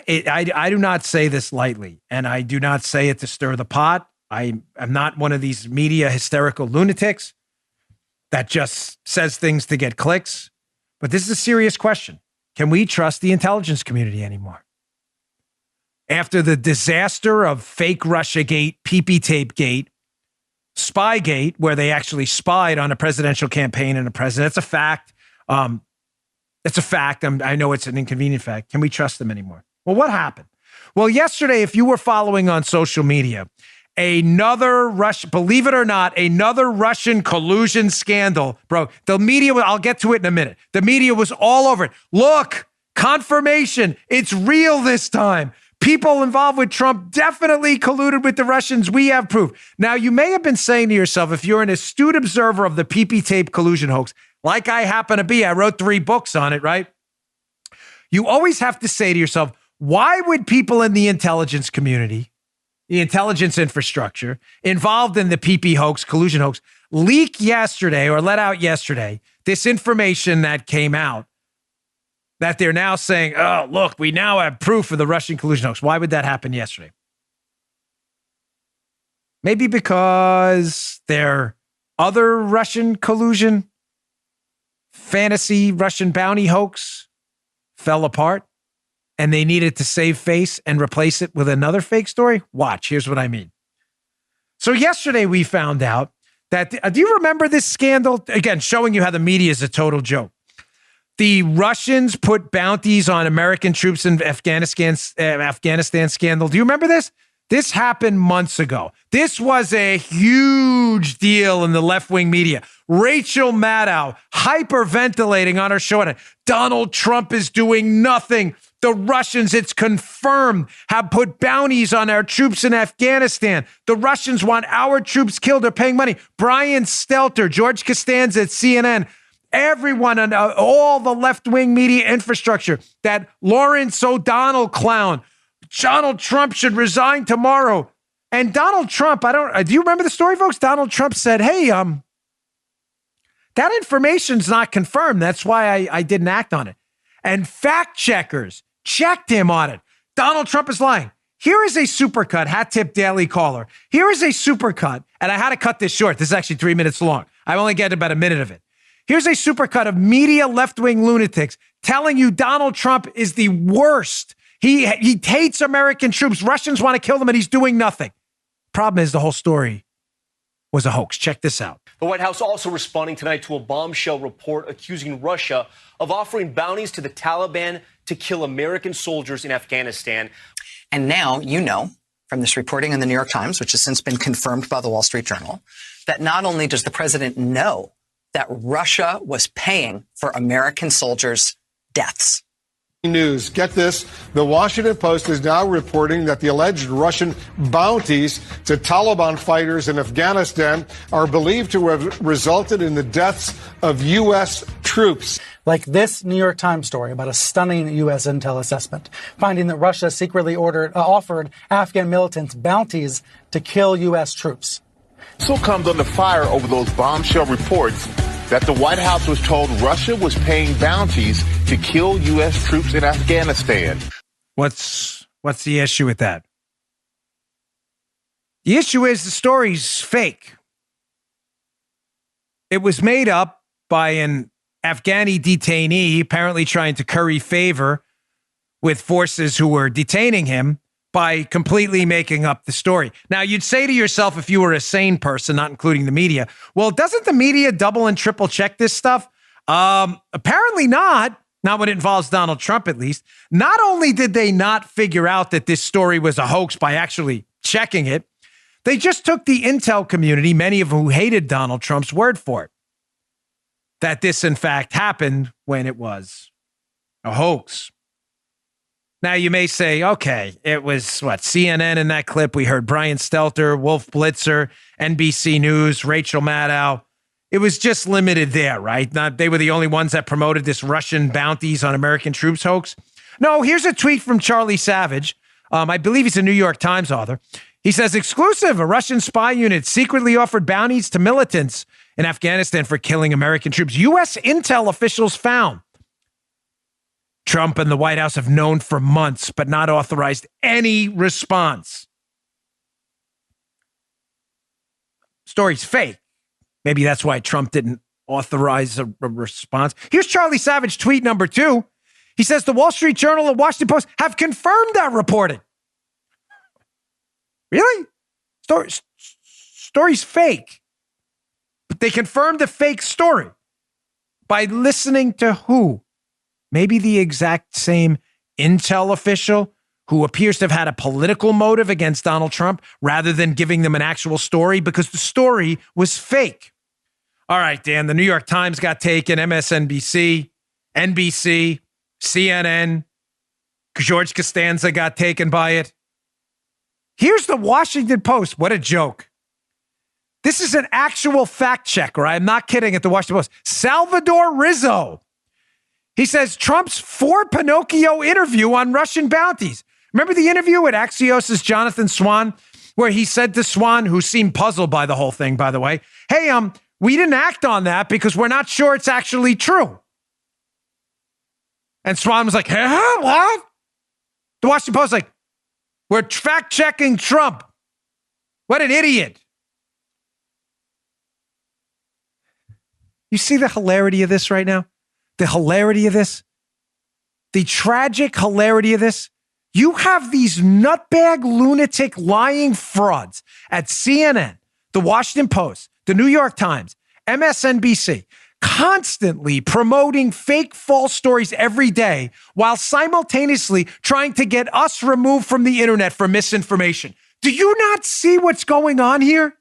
I do not say this lightly, and I do not say it to stir the pot. I am not one of these media hysterical lunatics that just says things to get clicks. But this is a serious question. Can we trust the intelligence community anymore? After the disaster of fake Russiagate, PP tape gate, Spygate, where they actually spied on a presidential campaign and a president. It's a fact. It's a fact. I know it's an inconvenient fact. Can we trust them anymore? Well, what happened? Well, yesterday, if you were following on social media, believe it or not, another Russian collusion scandal, bro. The media, I'll get to it in a minute. The media was all over it. Look, confirmation. It's real this time. People involved with Trump definitely colluded with the Russians. We have proof. Now, you may have been saying to yourself, if you're an astute observer of the PP tape collusion hoax, like I happen to be, I wrote 3 books on it, right? You always have to say to yourself, why would people in the intelligence community, the intelligence infrastructure involved in the PP hoax, collusion hoax, leak yesterday or let out yesterday this information that came out that they're now saying, oh, look, we now have proof of the Russian collusion hoax. Why would that happen yesterday? Maybe because their other Russian collusion, fantasy Russian bounty hoax fell apart and they needed to save face and replace it with another fake story. Watch, here's what I mean. So yesterday we found out that, do you remember this scandal? Again, showing you how the media is a total joke. The Russians put bounties on American troops in Afghanistan scandal. Do you remember this? This happened months ago. This was a huge deal in the left-wing media. Rachel Maddow hyperventilating on her show. Donald Trump is doing nothing. The Russians, it's confirmed, have put bounties on our troops in Afghanistan. The Russians want our troops killed. They're paying money. Brian Stelter, George Costanza at CNN, everyone on all the left-wing media infrastructure, that Lawrence O'Donnell clown, Donald Trump should resign tomorrow. And Donald Trump, do you remember the story, folks? Donald Trump said, hey, that information's not confirmed. That's why I didn't act on it. And fact checkers checked him on it. Donald Trump is lying. Here is a supercut, Hat Tip Daily Caller. Here is a supercut, and I had to cut this short. This is actually 3 minutes long. I only get about a minute of it. Here's a supercut of media left-wing lunatics telling you Donald Trump is the worst. He hates American troops. Russians want to kill them, and he's doing nothing. Problem is, the whole story was a hoax. Check this out. The White House also responding tonight to a bombshell report accusing Russia of offering bounties to the Taliban to kill American soldiers in Afghanistan. And now you know from this reporting in the New York Times, which has since been confirmed by the Wall Street Journal, that not only does the president know that Russia was paying for American soldiers' deaths. News. Get this. The Washington Post is now reporting that the alleged Russian bounties to Taliban fighters in Afghanistan are believed to have resulted in the deaths of U.S. troops. Like this New York Times story about a stunning U.S. intel assessment, finding that Russia secretly offered Afghan militants bounties to kill U.S. troops. So comes under fire over those bombshell reports that the White House was told Russia was paying bounties to kill U.S. troops in Afghanistan. What's the issue with that? The issue is the story's fake. It was made up by an Afghani detainee, apparently trying to curry favor with forces who were detaining him by completely making up the story. Now, you'd say to yourself, if you were a sane person, not including the media, well, doesn't the media double and triple check this stuff? Apparently not when it involves Donald Trump, at least. Not only did they not figure out that this story was a hoax by actually checking it, they just took the intel community, many of whom hated Donald Trump's word for it, that this, in fact, happened when it was a hoax. Now, you may say, okay, it was, CNN in that clip. We heard Brian Stelter, Wolf Blitzer, NBC News, Rachel Maddow. It was just limited there, right? They were the only ones that promoted this Russian bounties on American troops hoax. No, here's a tweet from Charlie Savage. I believe he's a New York Times author. He says, exclusive, a Russian spy unit secretly offered bounties to militants in Afghanistan for killing American troops. U.S. intel officials found Trump and the White House have known for months, but not authorized any response. Story's fake. Maybe that's why Trump didn't authorize a response. Here's Charlie Savage tweet number 2. He says the Wall Street Journal and Washington Post have confirmed that reporting. Really? Story's fake. But they confirmed a fake story by listening to who? Maybe the exact same intel official who appears to have had a political motive against Donald Trump rather than giving them an actual story because the story was fake. All right, Dan, the New York Times got taken, MSNBC, NBC, CNN, George Costanza got taken by it. Here's the Washington Post. What a joke. This is an actual fact checker. I'm not kidding at the Washington Post. Salvador Rizzo. He says Trump's for Pinocchio interview on Russian bounties. Remember the interview with Axios' Jonathan Swan, where he said to Swan, who seemed puzzled by the whole thing, by the way, hey, we didn't act on that because we're not sure it's actually true. And Swan was like, huh? What? The Washington Post like, we're fact-checking Trump. What an idiot. You see the hilarity of this right now? The hilarity of this? The tragic hilarity of this? You have these nutbag, lunatic, lying frauds at CNN, the Washington Post, the New York Times, MSNBC, constantly promoting fake, false stories every day while simultaneously trying to get us removed from the internet for misinformation. Do you not see what's going on here?